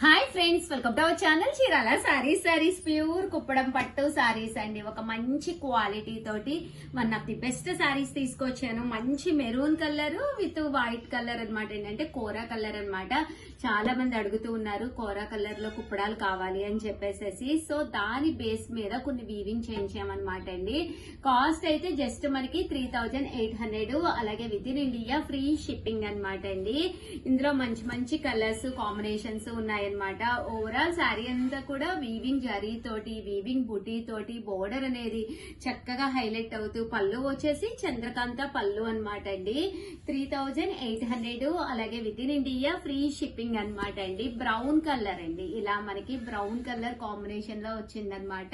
Hi friends, welcome to our channel Chirala saris pure Kuppadam పట్టు సారీస్ అండి. ఒక మంచి క్వాలిటీ తోటి one of the best saris తీసుకొచ్చాను. మంచి maroon colour with white colour అనమాట. ఏంటంటే కోరా కలర్ అనమాట. చాలా మంది అడుగుతూ ఉన్నారు కోరా కలర్ లో కుప్పడాలు కావాలి అని చెప్పేసేసి. సో దాని బేస్ మీద కొన్ని వీవింగ్ చేయించామన్నమాట అండి. కాస్ట్ అయితే జస్ట్ మనకి 3800, అలాగే with in India free shipping అనమాట అండి. ఇందులో మంచి మంచి కలర్స్ కాంబినేషన్స్ ఉన్నాయన్నమాట. ఓవరాల్ శారీ అంతా కూడా వీవింగ్ జరీ తోటి, వీవింగ్ బుటీ తోటి బోర్డర్ అనేది చక్కగా హైలైట్ అవుతూ, పళ్ళు వచ్చేసి చంద్రకాంత పళ్ళు అనమాట అండి. 3800, అలాగే with in India free shipping అనమాట అండి. బ్రౌన్ కలర్ అండి, ఇలా మనకి బ్రౌన్ కలర్ కాంబినేషన్ లో వచ్చిందనమాట.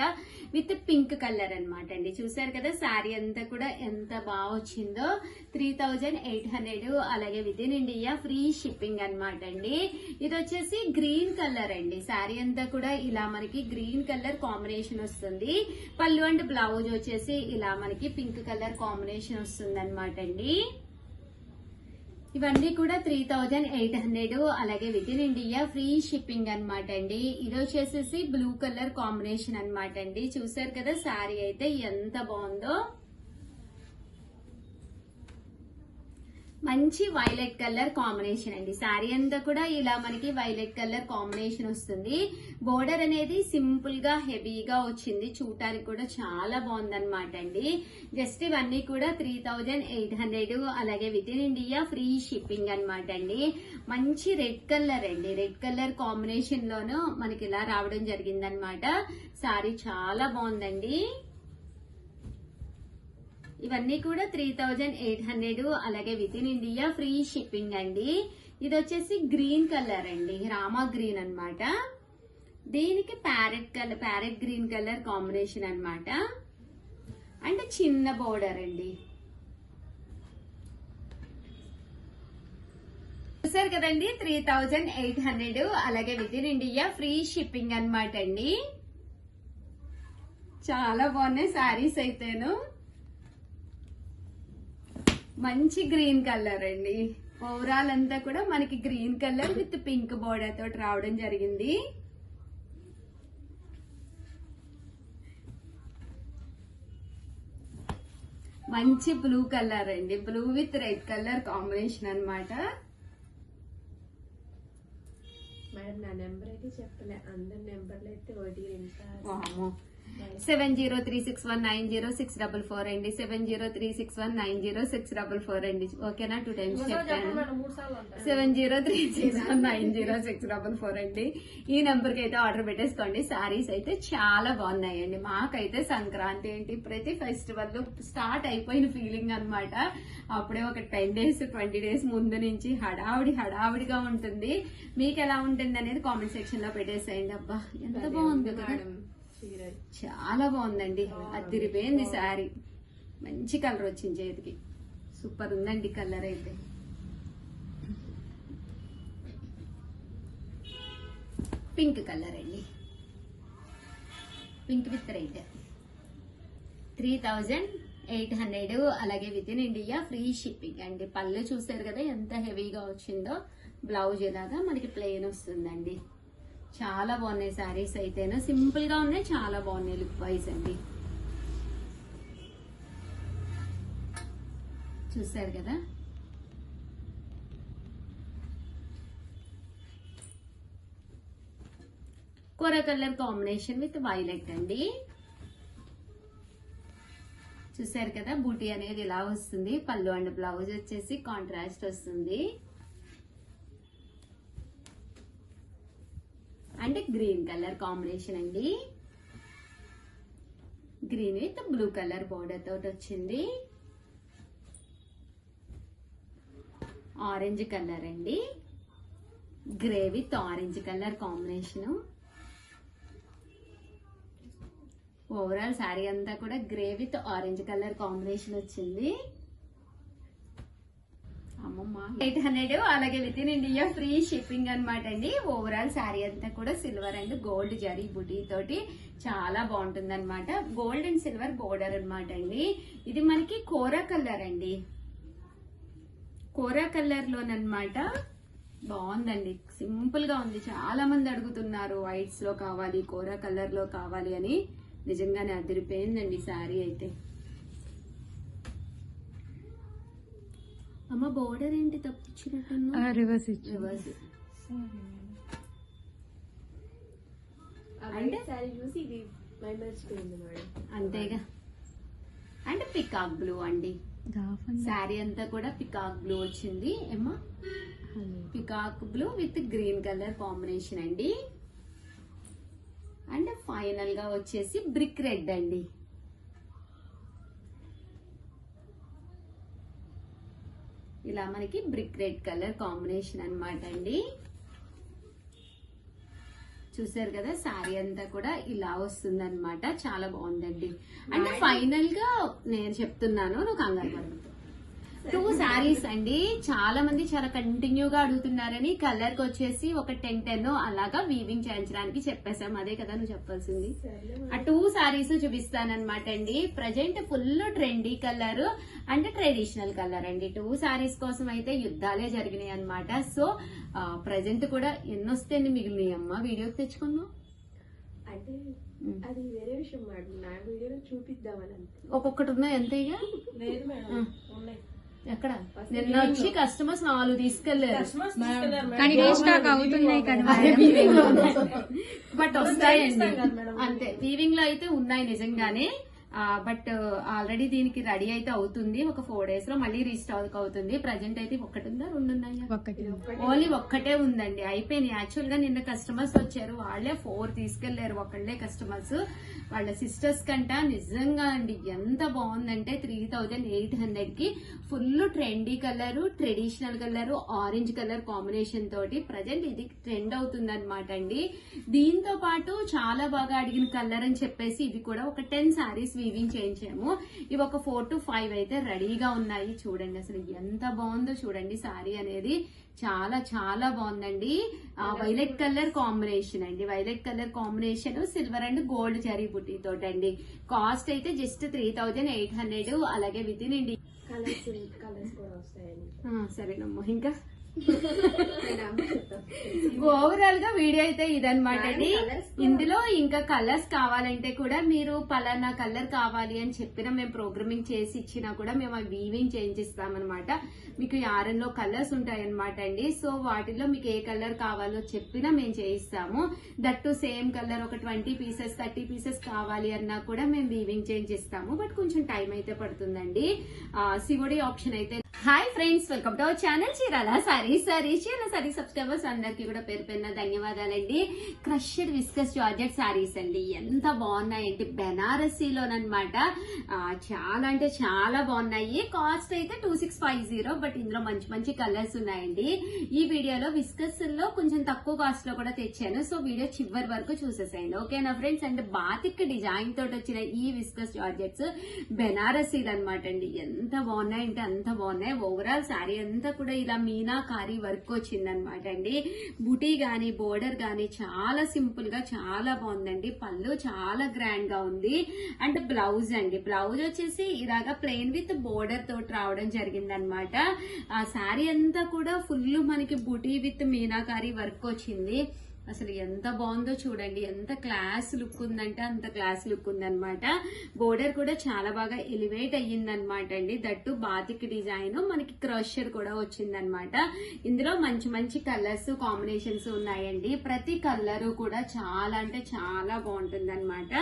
విత్ పింక్ కలర్ అనమాట అండి. చూసారు కదా శారీ అంతా కూడా ఎంత బాగా వచ్చిందో. 3800, అలాగే with in India free shipping అనమాట అండి. ఇది వచ్చేసి గ్రీన్ కలర్ అండి. శారీ అంతా కూడా ఇలా మనకి గ్రీన్ కలర్ కాంబినేషన్ వస్తుంది. పళ్ళు అండ్ బ్లౌజ్ వచ్చేసి ఇలా మనకి పింక్ కలర్ కాంబినేషన్ వస్తుంది అనమాట అండి. ఇవన్నీ కూడా 3800, అలాగే with in India free shipping అనమాట అండి. ఇది వచ్చేసేసి బ్లూ కలర్ కాంబినేషన్ అనమాట అండి. చూసారు కదా శారీ అయితే ఎంత బాగుందో. మంచి వైలెట్ కలర్ కాంబినేషన్ అండి. శారీ అంతా కూడా ఇలా మనకి వైలెట్ కలర్ కాంబినేషన్ వస్తుంది. బోర్డర్ అనేది సింపుల్ గా హెవీగా వచ్చింది. చూడటానికి కూడా చాలా బాగుందన్నమాట అండి. జస్ట్ ఇవన్నీ కూడా 3800, అలాగే with in India free shipping అనమాట అండి. మంచి రెడ్ కలర్ అండి. రెడ్ కలర్ కాంబినేషన్ లోను మనకి ఇలా రావడం జరిగిందనమాట. శారీ చాలా బాగుందండి. ఇవన్నీ కూడా 3800, అలాగే with in India free shipping అండి. ఇది వచ్చేసి గ్రీన్ కలర్ అండి, రామా గ్రీన్ అన్నమాట. దీనికి ప్యారెట్ గ్రీన్ కలర్ కాంబినేషన్ అన్నమాట. అంటే చిన్న బోర్డర్ అండి. చూసారు కదండి, 3800, అలాగే with in India free shipping అన్నమాట అండి. చాలా బాగున్నాయి శారీస్ అయితేను. మంచి గ్రీన్ కలర్ అండి. ఓవరాల్ అంతా కూడా మనకి green colour with pink border తోటి రావడం జరిగింది. మంచి బ్లూ కలర్ అండి. Blue with red colour combination అన్నమాట. మేడం నా నెంబర్ అయితే చెప్పలే, అందరి నెంబర్లు అయితే 7036190644 అండి. 7036190644 అండి. ఓకేనా? 2 times చెప్పాను. 7036190644 అండి. ఈ నెంబర్ కి అయితే ఆర్డర్ పెట్టేసుకోండి. శారీస్ అయితే చాలా బాగున్నాయండి. మాకైతే సంక్రాంతి ఏంటి ప్రతి ఫెస్టివల్ స్టార్ట్ అయిపోయిన ఫీలింగ్ అనమాట. అప్పుడే ఒక 10 days 20 days ముందు నుంచి హడావిడిగా ఉంటుంది. మీకు ఎలా ఉంటుంది అనేది కామెంట్ సెక్షన్ లో పెట్టేసేయండి. అబ్బా ఎంత బాగుంది కదా, చాలా బాగుందండి. అదిరిపోయింది శారీ. మంచి కలర్ వచ్చింది చేతికి. సూపర్ ఉందండి కలర్ అయితే. పింక్ కలర్ అండి. Pink with red. 3800, అలాగే with in India free shipping అండి. పళ్ళు చూసారు కదా ఎంత హెవీగా వచ్చిందో. బ్లౌజ్ ఇలాగా మనకి ప్లెయిన్ వస్తుందండి. చాలా బాగున్నాయి శారీస్ అయితేను. సింపుల్ గా ఉన్నాయి, చాలా బాగున్నాయి లుక్ వైజ్ అండి. చూసారు కదా. కోరా కలర్ కాంబినేషన్ విత్ వైలెట్ అండి. చూసారు కదా, బూటీ అనేది ఇలా వస్తుంది. పళ్ళు అండ్ బ్లౌజ్ వచ్చేసి కాంట్రాస్ట్ వస్తుంది. అంటే గ్రీన్ కలర్ కాంబినేషన్ అండి. Green with blue colour border తోటి వచ్చింది. ఆరెంజ్ కలర్ అండి. Grey with orange colour combination. Overall sari అంతా కూడా grey with orange colour combination వచ్చింది. 800, అలాగే with in India free shipping అనమాట అండి. ఓవరాల్ శారీ అంతా కూడా సిల్వర్ అండ్ గోల్డ్ జరీ బుటీ తోటి చాలా బాగుంటుంది అనమాట. గోల్డ్ అండ్ సిల్వర్ బోర్డర్ అనమాట అండి. ఇది మనకి కోరా కలర్ అండి. కోరా కలర్ లోనమాట. బాగుంది. బాగుందండి, సింపుల్ గా ఉంది. చాలా మంది అడుగుతున్నారు వైట్స్ లో కావాలి, కోరా కలర్ లో కావాలి అని. నిజంగానే అదిరిపోయిందండి శారీ అయితే. అమ్మ బోర్డర్ ఏంటి తప్పించినట్టు? Reverse reverse. అంటే సారీ చూసి ఇది మర్చిపోయింది మేడం. అంతేగా. అండ్ పికాక్ బ్లూ అండి, శారీ అంతా కూడా పికాక్ బ్లూ వచ్చింది. ఏమా peacock blue with green colour combination అండి. అండ్ ఫైనల్ గా వచ్చేసి బ్రిక్ రెడ్ అండి. ఇలా మనకి బ్రిక్ రెడ్ కలర్ కాంబినేషన్ అన్నమాట అండి. చూసారు కదా, శారీ అంతా కూడా ఇలా వస్తుంది అనమాట. చాలా బాగుందండి. అంటే ఫైనల్ గా నేను చెప్తున్నాను, నువ్వు కంగారు పడదు. 2 శారీస్ అండి. చాలా మంది చాలా కంటిన్యూగా అడుగుతున్నారని కలర్ కి వచ్చేసి ఒక 10 అలాగా వీవింగ్ చేయించడానికి చెప్పేసాం. అదే కదా నువ్వు చెప్పాల్సింది. ఆ 2 శారీస్ చూపిస్తానన్నమాట అండి. ప్రజెంట్ ఫుల్ ట్రెండీ కలర్ అంటే ట్రెడిషనల్ కలర్ అండి. 2 శారీస్ కోసం అయితే యుద్ధాలే జరిగినాయి అనమాట. సో ప్రజెంట్ కూడా ఎన్నొస్తే మిగిలినాయి అమ్మ వీడియోకి తెచ్చుకున్నాం. అంటే అది వేరే విషయం మేడం, నా వీడియోలో చూపిద్దామని అంతే. ఒక్కొక్కటి ఉన్నాయి అంతేగా. లేదు మేడం, ఉన్నాయి. ఎక్కడ నిన్న వచ్చి కస్టమర్స్ 4 తీసుకెళ్లారు, కానీ రీస్టాక్ అవుతున్నాయి కదా. బట్ వస్తాయండి అంతే. వీవింగ్ లో అయితే ఉన్నాయి నిజంగానే. బట్ ఆల్రెడీ దీనికి రెడీ అయితే అవుతుంది. ఒక 4 days లో మళ్ళీ రీస్టాక్ అవుతుంది. ప్రజెంట్ అయితే 1 ఉందా 2 ఉన్నాయా? ఓన్లీ ఒక్కటే ఉందండి, అయిపోయింది. యాక్చువల్ గా నిన్న కస్టమర్స్ వచ్చారు, వాళ్ళే 4 తీసుకెళ్లారు. ఒకళ్ళే కస్టమర్స్, వాళ్ళ సిస్టర్స్ కంట. నిజంగా అండి ఎంత బాగుందంటే 3800 కి full trendy colour, traditional colour, orange colour combination తోటి ప్రజెంట్ ఇది ట్రెండ్ అవుతుంది అనమాట అండి. దీంతో పాటు చాలా బాగా అడిగిన కలర్ అని చెప్పేసి ఇవి కూడా ఒక 10 శారీస్ వీవింగ్ చేయించాము. ఇవి ఒక 4 to 5 అయితే రెడీగా ఉన్నాయి. చూడండి అసలు ఎంత బాగుందో చూడండి. శారీ అనేది చాలా చాలా బాగుందండి. వైలెట్ కలర్ కాంబినేషన్ అండి. Violet colour combination silver and gold zari బుట్టి తోటండి. కాస్ట్ అయితే జస్ట్ 3800. అలాగే విత్ ఇన్ ఇండియా కలర్స్ కూడా వస్తాయండి. సరేనమ్మా. ఇంకా ఓవరాల్ గా వీడియో అయితే ఇదనమాట అండి. ఇందులో ఇంకా కలర్స్ కావాలంటే కూడా మీరు పలానా కలర్ కావాలి అని చెప్పినా మేము ప్రోగ్రామింగ్ చేసి ఇచ్చినా కూడా మేము అవి వీవింగ్ చేయించిస్తామన్నమాట. మీకు యారన్ లో కలర్స్ ఉంటాయన్నమాట అండి. సో వాటిలో మీకు ఏ కలర్ కావాలో చెప్పినా మేము చేయిస్తాము. దట్టు సేమ్ కలర్ ఒక 20 pieces 30 pieces కావాలి అన్నా కూడా మేము వీవింగ్ చేయించిస్తాము. బట్ కొంచెం టైం అయితే పడుతుందండి. సివోడి ఆప్షన్ అయితే. Hi friends, welcome to our channel Chirala saris. Chirala sorry subscribers అందరికి కూడా పేరు పేరున ధన్యవాదాలండి. క్రష్డ్ విస్కస్ జార్జెట్ సారీస్ అండి, ఎంత బాగున్నాయంటే బెనారసీలోనమాట. చాలా అంటే చాలా బాగున్నాయి. కాస్ట్ అయితే 2650. బట్ ఇందులో మంచి మంచి కలర్స్ ఉన్నాయండి. ఈ వీడియోలో విస్కస్ లో కొంచెం తక్కువ కాస్ట్ లో కూడా తెచ్చాను. సో వీడియో చివరి వరకు చూసేసేయండి, ఓకేనా ఫ్రెండ్స్. అండ్ బాతిక్ డిజైన్ తోటి వచ్చిన ఈ విస్కస్ జార్జెట్స్ బెనారసీలు అనమాట అండి. ఎంత బాగున్నాయంటే అంత బాగున్నాయి. ఓవరాల్ శారీ అంతా కూడా ఇలా మీనాకారి వర్క్ వచ్చిందనమాట అండి. బుటీ గానీ బోర్డర్ గానీ చాలా సింపుల్ గా చాలా బాగుందండి. పళ్ళు చాలా గ్రాండ్ గా ఉంది. అండ్ బ్లౌజ్ అండి, బ్లౌజ్ వచ్చేసి ఇలాగా ప్లెయిన్ విత్ బోర్డర్ తోటి రావడం జరిగిందనమాట. ఆ శారీ అంతా కూడా ఫుల్ మనకి బుటీ విత్ మీనాకారి వర్క్ వచ్చింది. అసలు ఎంత బాగుందో చూడండి, ఎంత క్లాస్ లుక్ ఉందంటే అంత క్లాస్ లుక్ ఉందన్నమాట. బోర్డర్ కూడా చాలా బాగా ఎలివేట్ అయ్యిందనమాట అండి. దట్టు బాతిక్ డిజైన్ మనకి క్రషర్ కూడా వచ్చిందనమాట. ఇందులో మంచి మంచి కలర్స్ కాంబినేషన్స్ ఉన్నాయండి. ప్రతి కలర్ కూడా చాలా అంటే చాలా బాగుంటుంది అనమాట.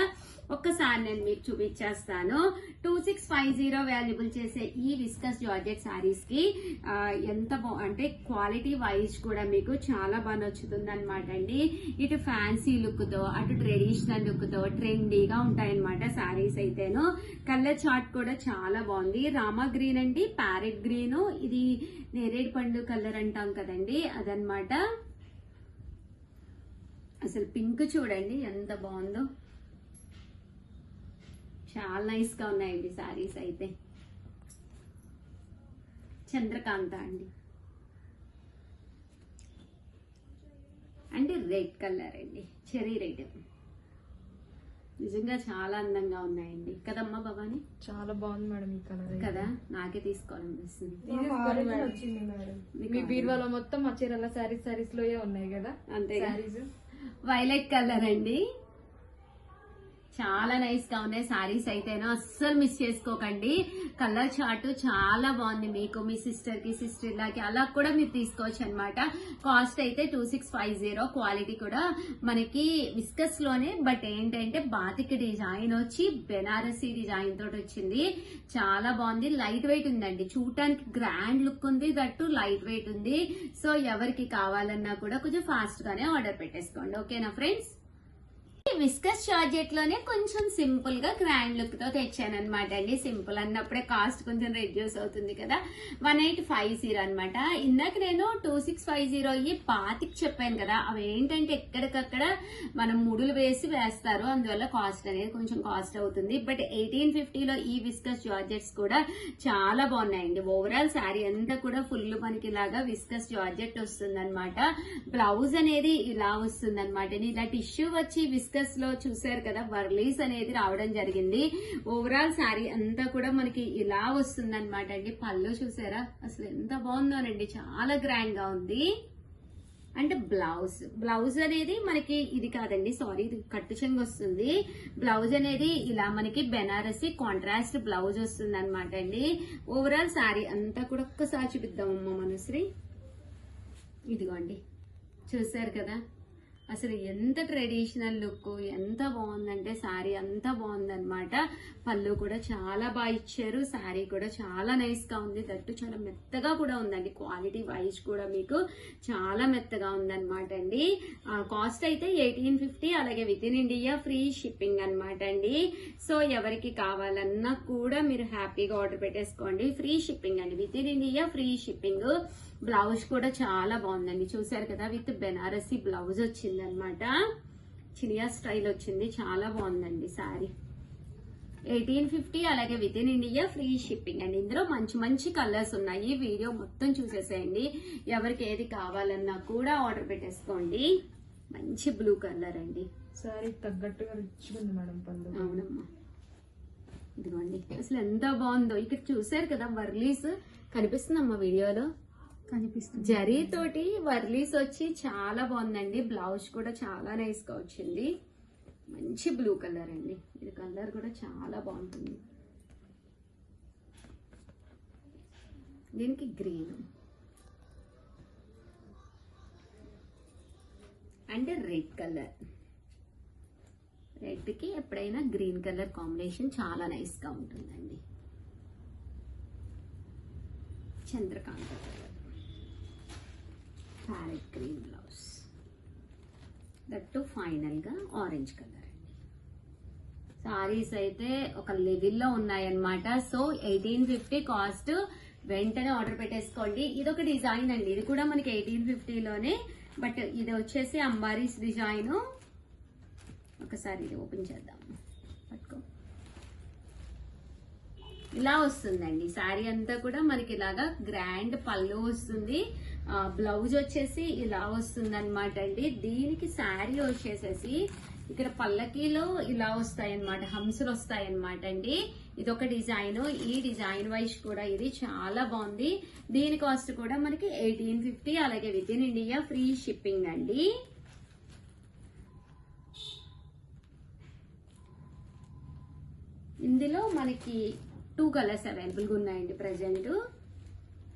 ఒక్కసారి నేను మీకు చూపించేస్తాను. 2650 అవైలబుల్ చేసే ఈ విస్కస్ జార్జెట్ సారీస్ కి ఎంత అంటే క్వాలిటీ వైజ్ కూడా మీకు చాలా బాగా నచ్చుతుంది అనమాట అండి. ఇటు ఫ్యాన్సీ లుక్ తో అటు ట్రెడిషనల్ లుక్ తో ట్రెండీగా ఉంటాయన్నమాట సారీస్ అయితేను. కలర్ చార్ట్ కూడా చాలా బాగుంది. రామా గ్రీన్ అండి, ప్యారెట్ గ్రీన్, ఇది నేరేడు పండు కలర్ అంటాం కదండి అదనమాట. అసలు పింక్ చూడండి ఎంత బాగుందో, చాలా నైస్ గా ఉన్నాయండి సారీస్ అయితే. చంద్రకాంత అండి, అంటే రెడ్ కలర్ అండి, చెరీ రెడ్. నిజంగా చాలా అందంగా ఉన్నాయండి కదమ్మా భవాని? చాలా బాగుంది మేడం ఈ కలర్ కదా, నాకే తీసుకోవాలనిపిస్తుంది. వచ్చింది మేడం. మీ బీరువాలో మొత్తం మా చీరల సారీస్ లోయే ఉన్నాయి కదా అంతే. సారీస్. వైలెట్ కలర్ అండి, చాలా నైస్ గా ఉన్నాయి సారీస్ అయితేనో అస్సలు మిస్ చేసుకోకండి. కలర్ చార్ట్ చాలా బాగుంది. మీకు మీ సిస్టర్ కి సిస్టర్ లాకి అలా కూడా మీరు తీసుకోవచ్చు అనమాట. కాస్ట్ అయితే 2650. క్వాలిటీ కూడా మనకి విస్కస్ లోనే, బట్ ఏంటంటే బాతిక్ డిజైన్ వచ్చి బెనారసీ డిజైన్ తోటి వచ్చింది. చాలా బాగుంది. లైట్ వెయిట్ ఉందండి, చూడటానికి గ్రాండ్ లుక్ ఉంది, దట్టు లైట్ వెయిట్ ఉంది. సో ఎవరికి కావాలన్నా కూడా కొంచెం ఫాస్ట్ గానే ఆర్డర్ పెట్టేసుకోండి. ఓకేనా ఫ్రెండ్స్? విస్కస్ జార్జెట్ లోనే కొంచెం సింపుల్ గా గ్రాండ్ లుక్ తో తెచ్చాను అనమాట అండి. సింపుల్ అన్నప్పుడే కాస్ట్ కొంచెం రెడ్యూస్ అవుతుంది కదా. 1850 అనమాట. ఇందాక నేను 2650 ఈ పాతికి చెప్పాను కదా, అవి ఏంటంటే ఎక్కడికక్కడ మనం ముడులు వేస్తారు, అందువల్ల కాస్ట్ అనేది కొంచెం కాస్ట్ అవుతుంది. బట్ 1850లో ఈ విస్కస్ జార్జెట్స్ కూడా చాలా బాగున్నాయండి. ఓవరాల్ శారీ అంతా కూడా ఫుల్ మనకి ఇలాగా విస్కస్ జార్జెట్ వస్తుంది అనమాట. బ్లౌజ్ అనేది ఇలా వస్తుంది అనమాట. ఇలా టిష్యూ వచ్చి విస్కస్ లో చూసారు కదా, వర్లీస్ అనేది రావడం జరిగింది. ఓవరాల్ శారీ అంతా కూడా మనకి ఇలా వస్తుంది అనమాట అండి. పళ్ళు చూసారా అసలు ఎంత బాగుందోనండి, చాలా గ్రాండ్ గా ఉంది. అంటే బ్లౌజ్ అనేది మనకి ఇది కాదండి, సారీ, ఇది కట్టు చెంగు వస్తుంది. బ్లౌజ్ అనేది ఇలా మనకి బెనారసీ కాంట్రాస్ట్ బ్లౌజ్ వస్తుంది అనమాట అండి. ఓవరాల్ శారీ అంతా కూడా ఒక్కసారి చూపిద్దామమ్మా మనశ్రీ. ఇదిగోండి, చూసారు కదా అసలు ఎంత ట్రెడిషనల్ లుక్, ఎంత బాగుందంటే శారీ అంతా బాగుందన్నమాట. పళ్ళు కూడా చాలా బాగా ఇచ్చారు. శారీ కూడా చాలా నైస్ గా ఉంది, దట్టు చాలా మెత్తగా కూడా ఉందండి. క్వాలిటీ వైజ్ కూడా మీకు చాలా మెత్తగా ఉందన్నమాట అండి. కాస్ట్ అయితే 1850, అలాగే with in India free shipping అనమాట అండి. సో ఎవరికి కావాలన్నా కూడా మీరు హ్యాపీగా ఆర్డర్ పెట్టేసుకోండి. ఫ్రీ షిప్పింగ్ అండి, with in India free shipping. Blouse కూడా చాలా బాగుందండి, చూసారు కదా, విత్ బెనారసీ బ్లౌజ్ వచ్చింది అనమాట. చినియా స్టైల్ వచ్చింది, చాలా బాగుందండి శారీ. 1850, అలాగే with in India free shipping అండి. ఇందులో మంచి మంచి కలర్స్ ఉన్నాయి. వీడియో మొత్తం చూసేసేయండి. ఎవరికి ఏది కావాలన్నా కూడా ఆర్డర్ పెట్టేసుకోండి. మంచి బ్లూ కలర్ అండి. సారీ తగ్గట్టుగా రిచ్ ఉంది మేడం పళ్ళు. అవునమ్మా, ఇదిగోండి అసలు ఎంత బాగుందో. ఇక్కడ చూసారు కదా వర్లీస్ కనిపిస్తుందమ్మా వీడియోలో, కనిపిస్తుంది. జరీతోటి వర్లీస్ వచ్చి చాలా బాగుందండి. బ్లౌజ్ కూడా చాలా నైస్ గా వచ్చింది. మంచి బ్లూ కలర్ అండి, ఇది కలర్ కూడా చాలా బాగుంటుంది. దీనికి గ్రీన్ అంటే రెడ్ కలర్. రెడ్ కి ఎప్పుడైనా గ్రీన్ కలర్ కాంబినేషన్ చాలా నైస్ గా ఉంటుందండి. Chandrakanta colour, parrot green blouse, that final గా ఆరెంజ్ కలర్. సారీస్ అయితే ఒక లెవెల్లో ఉన్నాయన్నమాట. సో 1850 కాస్ట్, వెంటనే ఆర్డర్ పెట్టేసుకోండి. ఇది ఒక డిజైన్ అండి, ఇది కూడా మనకి 1850లోనే, బట్ ఇది వచ్చేసి అంబారీస్ డిజైన్. ఒకసారి ఇది ఓపెన్ చేద్దాం, పట్టుకో. ఇలా వస్తుందండి శారీ అంతా కూడా మనకి ఇలాగా గ్రాండ్ పళ్ళు వస్తుంది. బ్లౌజ్ వచ్చేసి ఇలా వస్తుంది అనమాట అండి. దీనికి శారీ వచ్చేసేసి ఇక్కడ పల్లకీలో ఇలా వస్తాయి అనమాట, హంసలు వస్తాయి అనమాట అండి. ఇది ఒక డిజైన్. ఈ డిజైన్ వైజ్ కూడా ఇది చాలా బాగుంది. దీని కాస్ట్ కూడా మనకి 1850, అలాగే with in India free shipping అండి. ఇందులో మనకి 2 కలర్స్ అవైలబుల్ గా ఉన్నాయండి ప్రజెంట్.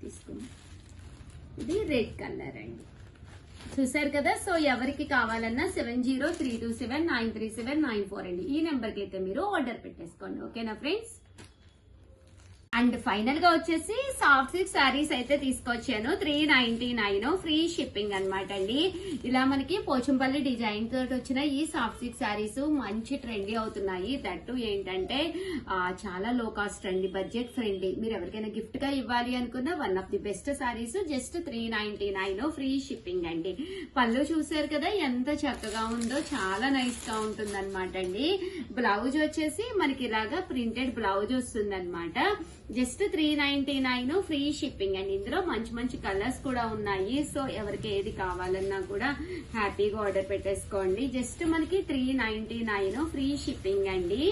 తీసుకున్నాం, ఇది రెడ్ కలర్ అండి, చూసారు కదా. సో ఎవరికి కావాలన్నా 7032793794 అండి. ఈ నెంబర్ కి అయితే మీరు ఆర్డర్ పెట్టేసుకోండి. ఓకేనా ఫ్రెండ్స్? అండ్ ఫైనల్ గా వచ్చేసి సాఫ్ట్ సిల్క్ శారీస్ అయితే తీసుకొచ్చాను. 399 ఫ్రీ షిప్పింగ్ అనమాట అండి. ఇలా మనకి పోచంపల్లి డిజైన్ తోటి వచ్చిన ఈ సాఫ్ట్ సిల్క్ శారీస్ మంచి ట్రెండీ అవుతున్నాయి. దట్టు ఏంటంటే చాలా లో కాస్ట్ అండి, బడ్జెట్ ఫ్రెండ్లీ. మీరు ఎవరికైనా గిఫ్ట్ గా ఇవ్వాలి అనుకున్న one of the best saris. Just 399 free shipping అండి. పళ్ళు చూసారు కదా ఎంత చక్కగా ఉందో, చాలా నైస్ గా ఉంటుంది అనమాట అండి. బ్లౌజ్ వచ్చేసి మనకి ఇలాగా ప్రింటెడ్ బ్లౌజ్ వస్తుంది అనమాట. జస్ట్ 399 ఫ్రీ షిప్పింగ్ అండి. ఇందులో మంచి మంచి కలర్స్ కూడా ఉన్నాయి. సో ఎవరికి ఏది కావాలన్నా కూడా హ్యాపీగా ఆర్డర్ పెట్టేసుకోండి. జస్ట్ మనకి 399 ఫ్రీ షిప్పింగ్ అండి.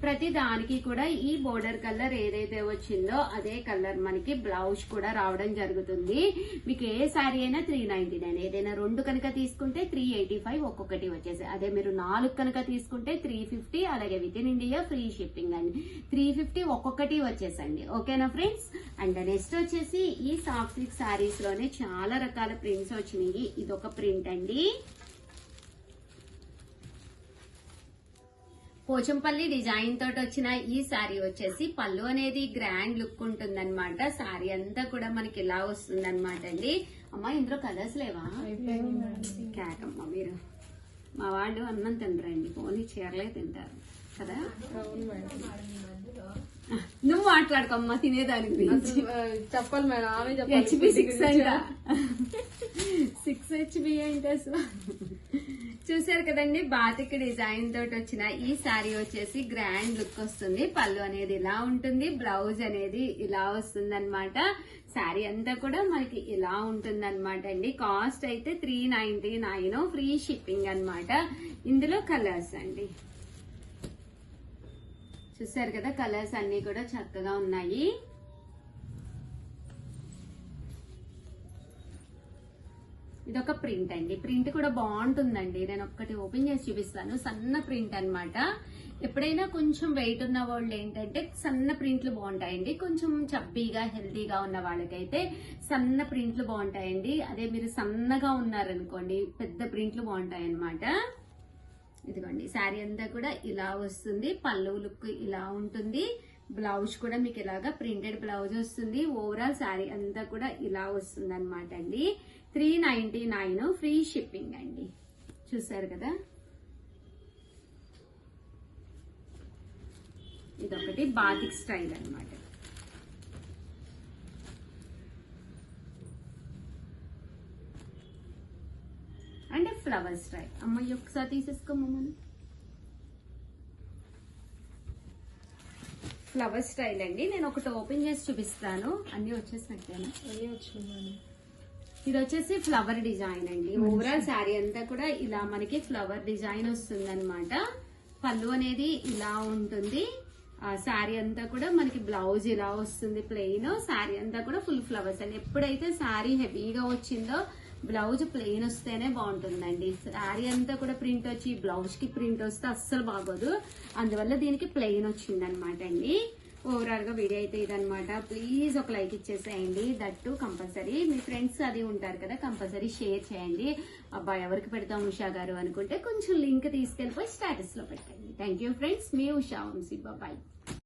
ప్రతి దానికి కూడా ఈ బోర్డర్ కలర్ ఏదైతే వచ్చిందో అదే కలర్ మనకి బ్లౌజ్ కూడా రావడం జరుగుతుంది. మీకు ఏ శారీ అయినా 399, ఏదైనా 2 కనుక తీసుకుంటే 385 ఒక్కొక్కటి వచ్చేసి, అదే మీరు 4 కనుక తీసుకుంటే 350, అలాగే with in India free shipping అండి. 350 ఒక్కొక్కటి వచ్చేసండి. ఓకేనా ఫ్రెండ్స్? అండ్ నెక్స్ట్ వచ్చేసి ఈ సాఫ్ట్ సిల్క్ శారీస్ లోనే చాలా రకాల ప్రింట్స్ వచ్చినాయి. ఇదొక ప్రింట్ అండి, పోచంపల్లి డిజైన్ తోటి వచ్చిన ఈ శారీ వచ్చేసి పళ్ళు అనేది గ్రాండ్ లుక్ ఉంటుందన్నమాట. శారీ అంతా కూడా మనకి ఇలా వస్తుందన్నమాట అండి. అమ్మా ఇందులో కలర్స్ లేవా? కేకమ్మా మీరు, మా వాళ్ళు అన్నం తినరండి, ఓన్లీ చీరలే తింటారు కదా. నువ్వు మాట్లాడుకోమ్మా తినేదాని గురించి. చెప్పాలి మేడం, ఆమె హెచ్పి 6 అంట. 6 హెచ్పి అంటే అసలు చూసారు కదండి. బాతిక్ డిజైన్ తోటి వచ్చిన ఈ శారీ వచ్చేసి గ్రాండ్ లుక్ వస్తుంది. పళ్ళు అనేది ఇలా ఉంటుంది, బ్లౌజ్ అనేది ఇలా వస్తుంది అనమాట. శారీ అంతా కూడా మనకి ఇలా ఉంటుంది అనమాట అండి. కాస్ట్ అయితే 399 ఫ్రీ షిప్పింగ్ అన్నమాట. ఇందులో కలర్స్ అండి చూసారు కదా, కలర్స్ అన్ని కూడా చక్కగా ఉన్నాయి. ఇదొక ప్రింట్ అండి, ప్రింట్ కూడా బాగుంటుందండి. నేను ఒక్కటి ఓపెన్ చేసి చూపిస్తాను. సన్న ప్రింట్ అన్నమాట. ఎప్పుడైనా కొంచెం వెయిట్ ఉన్న వాళ్ళు ఏంటంటే సన్న ప్రింట్లు బాగుంటాయండి. కొంచెం చబ్బీగా హెల్తీగా ఉన్న వాళ్ళకైతే సన్న ప్రింట్లు బాగుంటాయండి. అదే మీరు సన్నగా ఉన్నారనుకోండి పెద్ద ప్రింట్లు బాగుంటాయి అన్నమాట. ఇదిగోండి శారీ అంతా కూడా ఇలా వస్తుంది. పళ్ళు లుక్ ఇలా ఉంటుంది. బ్లౌజ్ కూడా మీకు ఇలాగా ప్రింటెడ్ బ్లౌజ్ వస్తుంది. ఓవరాల్ శారీ అంతా కూడా ఇలా వస్తుంది అనమాట అండి. 399 ఫ్రీ షిప్పింగ్ అండి. చూసారు కదా, ఇదొకటి బాతిక్ స్టైల్ అన్నమాట. అంటే ఫ్లవర్ స్టైల్. అమ్మాయి ఒకసారి తీసేసుకోమని. ఫ్లవర్ స్టైల్ అండి. నేను ఒకటి ఓపెన్ చేసి చూపిస్తాను. అన్ని వచ్చేసినట్టేనా? ఇది వచ్చేసి ఫ్లవర్ డిజైన్ అండి. ఓవరాల్ శారీ అంతా కూడా ఇలా మనకి ఫ్లవర్ డిజైన్ వస్తుంది అనమాట. పళ్ళు అనేది ఇలా ఉంటుంది. శారీ అంతా కూడా మనకి బ్లౌజ్ ఇలా వస్తుంది ప్లెయిన్. శారీ అంతా కూడా ఫుల్ ఫ్లవర్స్ అండి. ఎప్పుడైతే శారీ హెవీగా వచ్చిందో బ్లౌజ్ ప్లెయిన్ వస్తేనే బాగుంటుందండి. శారీ అంతా కూడా ప్రింట్ వచ్చి బ్లౌజ్ కి ప్రింట్ వస్తే అస్సలు బాగోదు. అందువల్ల దీనికి ప్లెయిన్ వచ్చింది అనమాట అండి. ఓవరాల్ గా వీడియో అయితే ఇదనమాట. ప్లీజ్ ఒక లైక్ ఇచ్చేసేయండి. దట్టు కంపల్సరీ మీ ఫ్రెండ్స్ అది ఉంటారు కదా, కంపల్సరీ షేర్ చేయండి. అబ్బా ఎవరికి పెడతాం ఉషా గారు అనుకుంటే కొంచెం లింక్ తీసుకెళ్ళిపోయి స్టేటస్ లో పెట్టండి. థ్యాంక్ యూ ఫ్రెండ్స్, మీ ఉషా వంశీ. బాయ్.